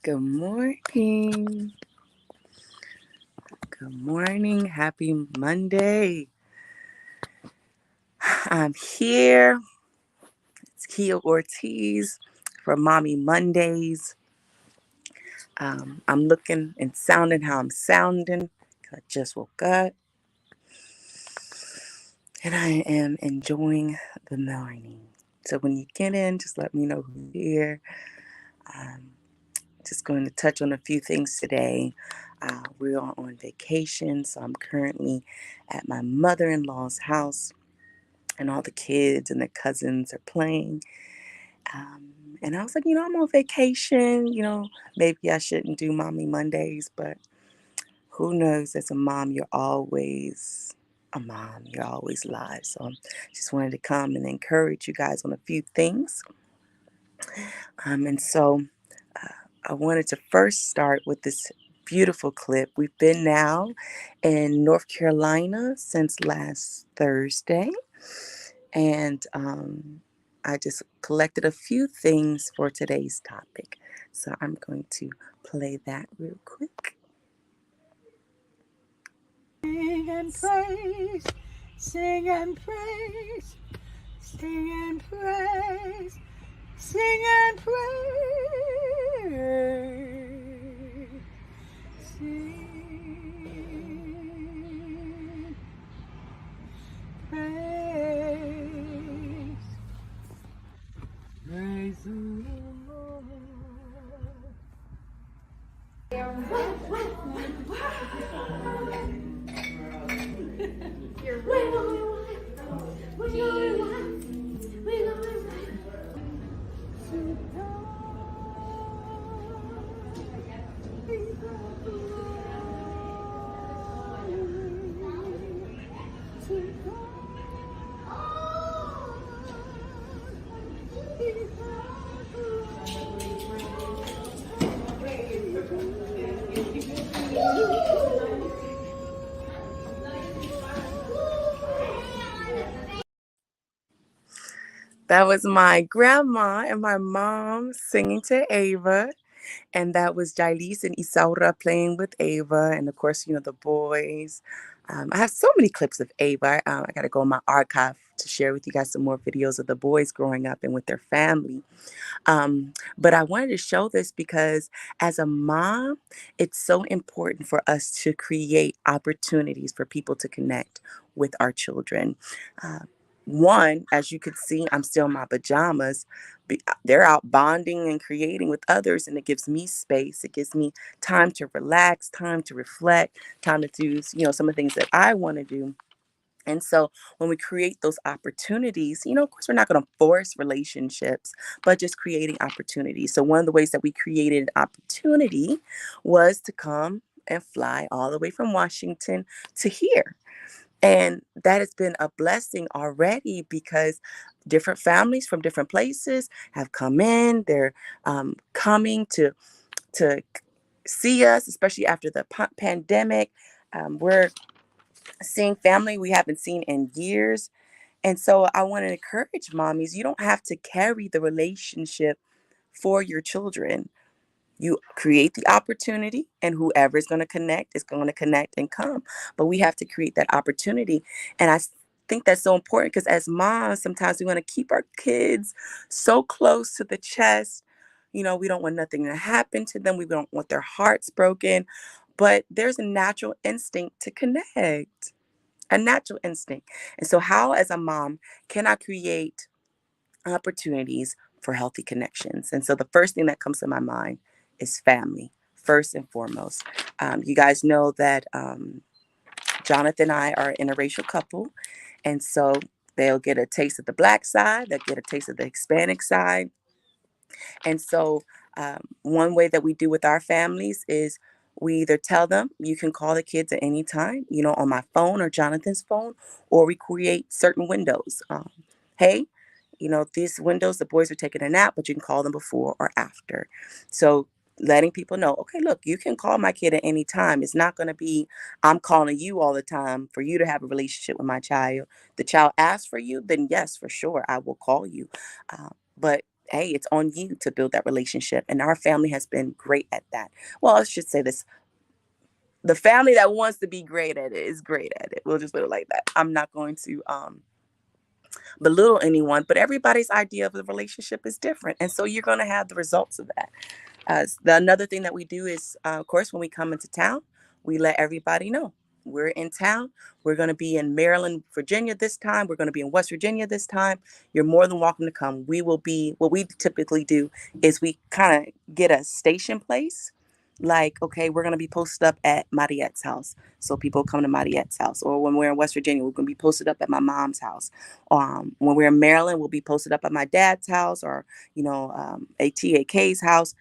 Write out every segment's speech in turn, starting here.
Good morning. Good morning. Happy Monday. I'm here. It's Kia Ortiz for Mommy Mondays. I'm looking and sounding how I'm sounding. I just woke up and I am enjoying the morning. So when you get in, just let me know who's here. Um, just going to touch on a few things today. We're on vacation, so I'm currently at my mother-in-law's house, and all the kids and their cousins are playing. And I was like, I'm on vacation. Maybe I shouldn't do Mommy Mondays, but who knows? As a mom, you're always a mom. You're always live. So just wanted to come and encourage you guys on a few things. And so I wanted to first start with this beautiful clip. We've been now in North Carolina since last Thursday. And I just collected a few things for today's topic. So I'm going to play that real quick. Sing and praise, sing and praise, sing and praise, sing and praise, sing, praise, praise the Lord. That was my grandma and my mom singing to Ava. And that was Jailis and Isaura playing with Ava. And of course, the boys. I have so many clips of Ava. I got to go in my archive to share with you guys some more videos of the boys growing up and with their family. But I wanted to show this because as a mom, it's so important for us to create opportunities for people to connect with our children. Uh, One, as you could see, I'm still in my pajamas. They're out bonding and creating with others, and it gives me space. It gives me time to relax, time to reflect, time to do, some of the things that I want to do. And so when we create those opportunities, of course, we're not going to force relationships, but just creating opportunities. So one of the ways that we created an opportunity was to come and fly all the way from Washington to here. And that has been a blessing already because different families from different places have come in. They're coming to see us, especially after the pandemic. We're seeing family we haven't seen in years. And so I want to encourage mommies, you don't have to carry the relationship for your children. You create the opportunity, and whoever is going to connect and come. But we have to create that opportunity. And think that's so important because as moms, sometimes we want to keep our kids so close to the chest. We don't want nothing to happen to them. We don't want their hearts broken. But there's a natural instinct to connect, a natural instinct. And so, how, as a mom, can I create opportunities for healthy connections? And so, the first thing that comes to my mind is family, first and foremost. You guys know that Jonathan and I are an interracial couple. And so, they'll get a taste of the Black side, they'll get a taste of the Hispanic side. And so, one way that we do with our families is we either tell them you can call the kids at any time, on my phone or Jonathan's phone, or we create certain windows. Hey, these windows, the boys are taking a nap, but you can call them before or after. So, letting people know, okay, look, you can call my kid at any time. It's not going to be, I'm calling you all the time for you to have a relationship with my child. The child asks for you, then yes, for sure, I will call you. But hey, it's on you to build that relationship. And our family has been great at that. Well, I should say this. The family that wants to be great at it is great at it. We'll just put it like that. I'm not going to belittle anyone, but everybody's idea of the relationship is different. And so you're going to have the results of that. Another thing that we do is, of course, when we come into town, we let everybody know we're in town. We're going to be in Maryland, Virginia this time. We're going to be in West Virginia this time. You're more than welcome to come. We will be, what we typically do is we kind of get a station place. Like, okay, we're going to be posted up at Mariette's house. So people come to Mariette's house. Or when we're in West Virginia, we're going to be posted up at my mom's house. When we're in Maryland, we'll be posted up at my dad's house or, ATAK's house,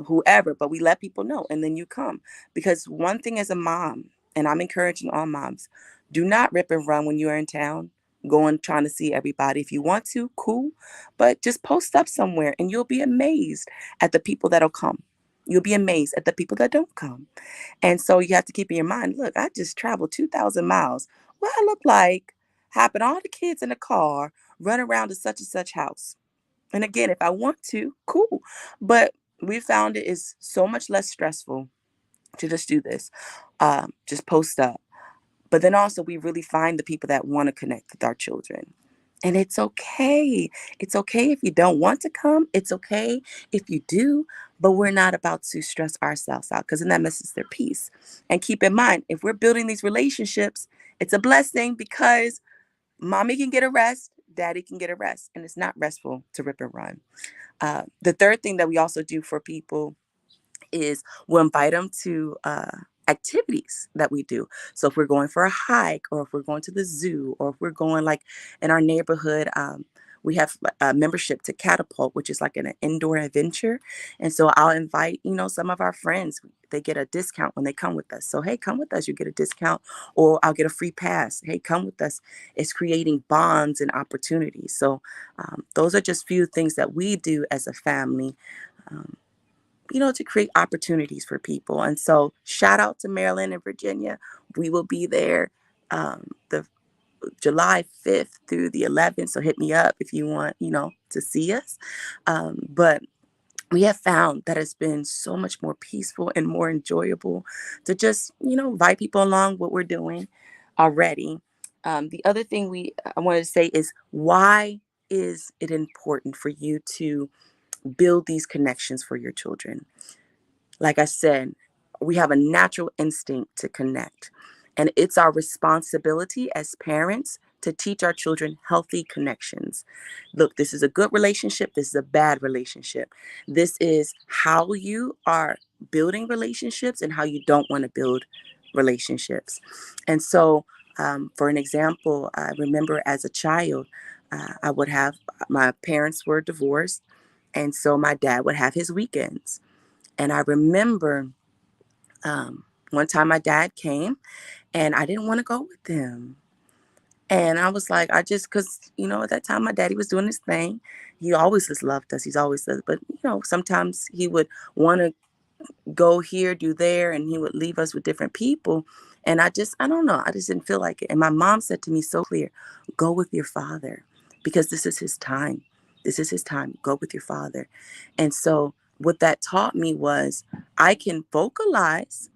whoever, but we let people know and then you come. Because one thing as a mom, and I'm encouraging all moms, do not rip and run when you're in town, going trying to see everybody. If you want to, cool, but just post up somewhere and you'll be amazed at the people that'll come. You'll be amazed at the people that don't come. And so you have to keep in your mind, look, I just traveled 2,000 miles. What I look like, having all the kids in the car, run around to such and such house. And again, if I want to, cool. But we found it is so much less stressful to just do this, just post up. But then also, we really find the people that want to connect with our children. And it's okay. It's okay if you don't want to come. It's okay if you do. But we're not about to stress ourselves out because then that messes their peace. And keep in mind, if we're building these relationships, it's a blessing because mommy can get a rest, daddy can get a rest, and it's not restful to rip and run. The third thing that we also do for people is we'll invite them to activities that we do. So if we're going for a hike or if we're going to the zoo or if we're going like in our neighborhood, we have a membership to Catapult, which is like an indoor adventure. And so I'll invite, some of our friends. They get a discount when they come with us. So, hey, come with us. You get a discount or I'll get a free pass. Hey, come with us. It's creating bonds and opportunities. So those are just few things that we do as a family. Um, to create opportunities for people. And so shout out to Maryland and Virginia. We will be there the July 5th through the 11th. So hit me up if you want, to see us. But we have found that it's been so much more peaceful and more enjoyable to just, invite people along what we're doing already. The other thing I wanted to say is, why is it important for you to build these connections for your children? Like I said, we have a natural instinct to connect, and it's our responsibility as parents to teach our children healthy connections. Look, this is a good relationship. This is a bad relationship. This is how you are building relationships and how you don't want to build relationships. And so, for an example, I remember as a child, I would have my parents were divorced. And so my dad would have his weekends. And I remember one time my dad came and I didn't want to go with him. And I was like, because, at that time my daddy was doing his thing. He always just loved us. He's always said, but, sometimes he would want to go here, do there, and he would leave us with different people. And I don't know. I just didn't feel like it. And my mom said to me so clear, go with your father because this is his time. This is his time. Go with your father. And so what that taught me was I can vocalize,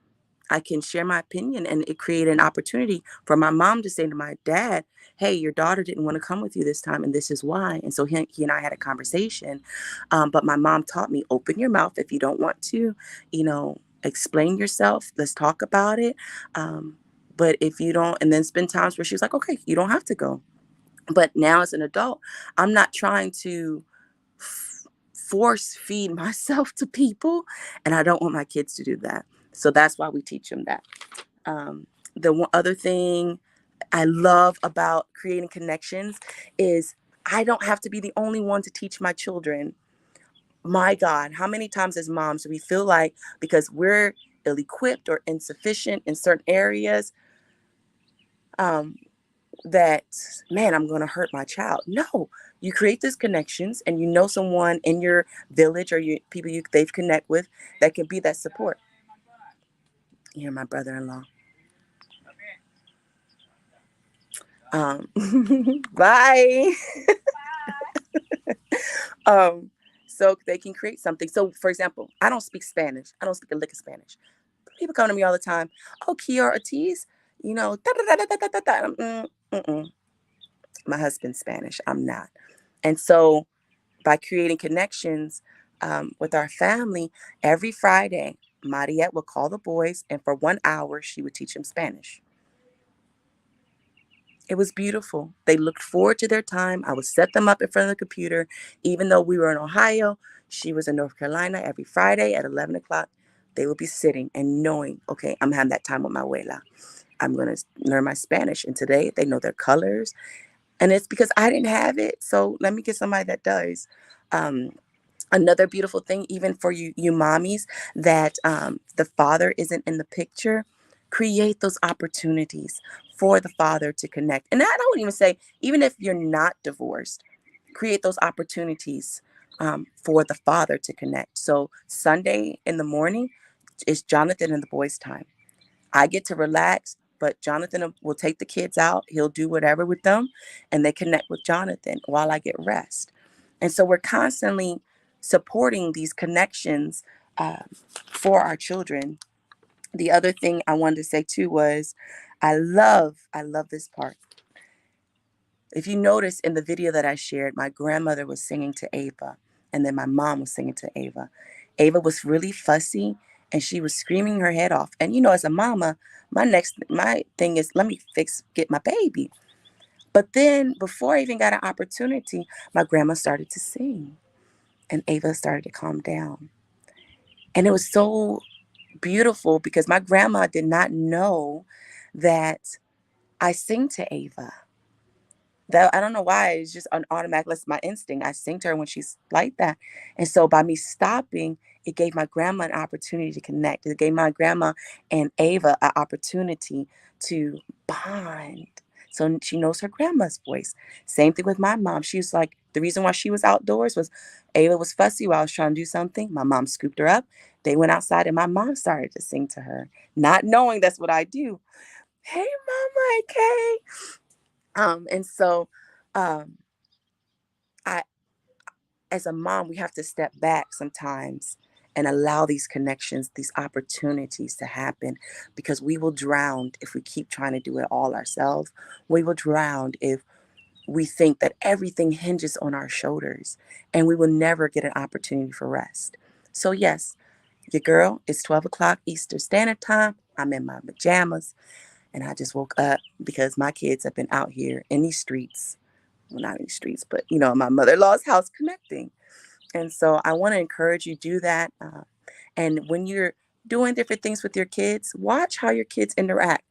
I can share my opinion, and it created an opportunity for my mom to say to my dad, hey, your daughter didn't want to come with you this time, and this is why. And so he and I had a conversation. But my mom taught me, open your mouth if you don't want to, explain yourself. Let's talk about it. But if you don't, and then spend times where she was like, okay, you don't have to go. But now as an adult, I'm not trying to force feed myself to people, and I don't want my kids to do that. So that's why we teach them that. The other thing I love about creating connections is I don't have to be the only one to teach my children. My God, how many times as moms do we feel like because we're ill-equipped or insufficient in certain areas, that, man, I'm going to hurt my child. No, you create these connections and someone in your village or people they've connect with that can be that support. You're my brother-in-law. Bye. so they can create something. So, for example, I don't speak Spanish. I don't speak a lick of Spanish. People come to me all the time. Oh, Kiara Ortiz, you know, da da da da da da da. My husband's Spanish. I'm not. And so, by creating connections with our family, every Friday, Mariette would call the boys, and for 1 hour, she would teach them Spanish. It was beautiful. They looked forward to their time. I would set them up in front of the computer. Even though we were in Ohio, she was in North Carolina. Every Friday at 11 o'clock, they would be sitting and knowing, okay, I'm having that time with my abuela. I'm going to learn my Spanish. And today they know their colors. And it's because I didn't have it. So let me get somebody that does. Um, Another beautiful thing, even for you mommies, that the father isn't in the picture, create those opportunities for the father to connect. And I don't even say, even if you're not divorced, create those opportunities for the father to connect. So Sunday in the morning is Jonathan and the boys' time. I get to relax, but Jonathan will take the kids out. He'll do whatever with them, and they connect with Jonathan while I get rest. And so we're constantly supporting these connections uh, for our children. The other thing I wanted to say too was, I love this part. If you notice in the video that I shared, my grandmother was singing to Ava, and then my mom was singing to Ava. Ava was really fussy, and she was screaming her head off. And as a mama, my thing is, let me get my baby. But then before I even got an opportunity, my grandma started to sing, and Ava started to calm down. And it was so beautiful because my grandma did not know that I sing to Ava. That I don't know why, it's just an automatic. That's my instinct. I sing to her when she's like that. And so by me stopping, it gave my grandma an opportunity to connect. It gave my grandma and Ava an opportunity to bond. So she knows her grandma's voice. Same thing with my mom. She was like, the reason why she was outdoors was Ava was fussy while I was trying to do something. My mom scooped her up. They went outside and my mom started to sing to her, not knowing that's what I do. Hey, Mama, okay. And so um, I, as a mom, we have to step back sometimes and allow these connections, these opportunities to happen, because we will drown if we keep trying to do it all ourselves. We will drown if we think that everything hinges on our shoulders, and we will never get an opportunity for rest. So, yes, your girl, it's 12 o'clock Eastern Standard Time. I'm in my pajamas, and I just woke up because my kids have been out here in these streets. Well, not in the streets, but my mother-in-law's house connecting. And so I want to encourage you do that. And when you're doing different things with your kids, watch how your kids interact.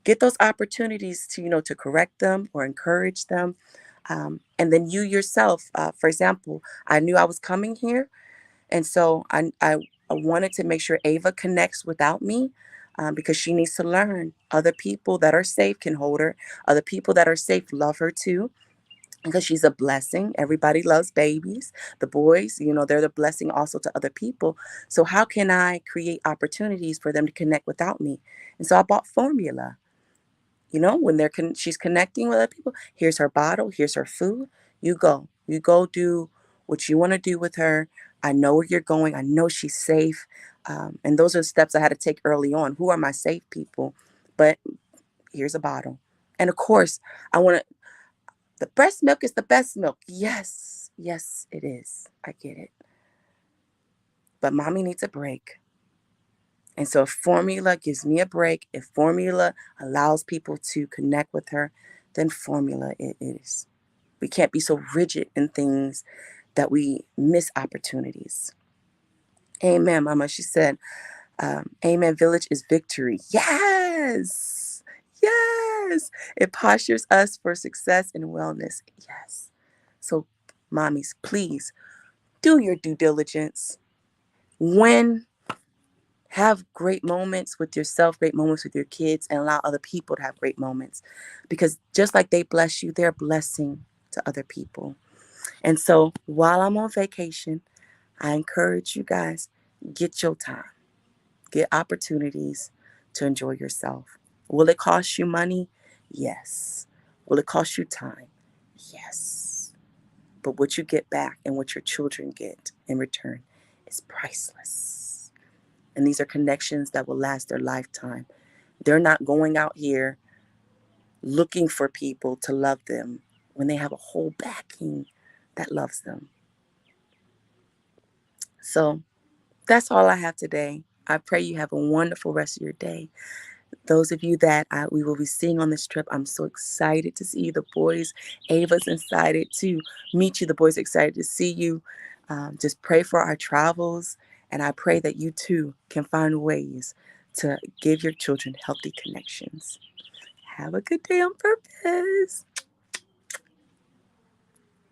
Get those opportunities to to correct them or encourage them. And then you yourself, for example, I knew I was coming here, and so I wanted to make sure Ava connects without me. Because she needs to learn other people that are safe can hold her. Other people that are safe love her too, because she's a blessing. Everybody loves babies. The boys, they're the blessing also to other people. So how can I create opportunities for them to connect without me? And so I bought formula. When she's connecting with other people, here's her bottle, here's her food. You go do what you want to do with her. I know where you're going. I know she's safe. And those are the steps I had to take early on. Who are my safe people? But here's a bottle. And of course, I want to the breast milk is the best milk. Yes, yes, it is. I get it. But mommy needs a break. And so if formula gives me a break, if formula allows people to connect with her, then formula it is. We can't be so rigid in things that we miss opportunities. Amen, Mama. She said, Amen. Village is victory. Yes. Yes. It postures us for success and wellness. Yes. So, mommies, please do your due diligence. When have great moments with yourself, great moments with your kids, and allow other people to have great moments. Because just like they bless you, they're a blessing to other people. And so while I'm on vacation, I encourage you guys, get your time, get opportunities to enjoy yourself. Will it cost you money? Yes. Will it cost you time? Yes. But what you get back and what your children get in return is priceless. And these are connections that will last their lifetime. They're not going out here looking for people to love them when they have a whole backing that loves them. So that's all I have today. I pray you have a wonderful rest of your day. Those of you that we will be seeing on this trip, I'm so excited to see you. The boys, Ava's excited to meet you. The boys are excited to see you. Just pray for our travels. And I pray that you too can find ways to give your children healthy connections. Have a good day on purpose.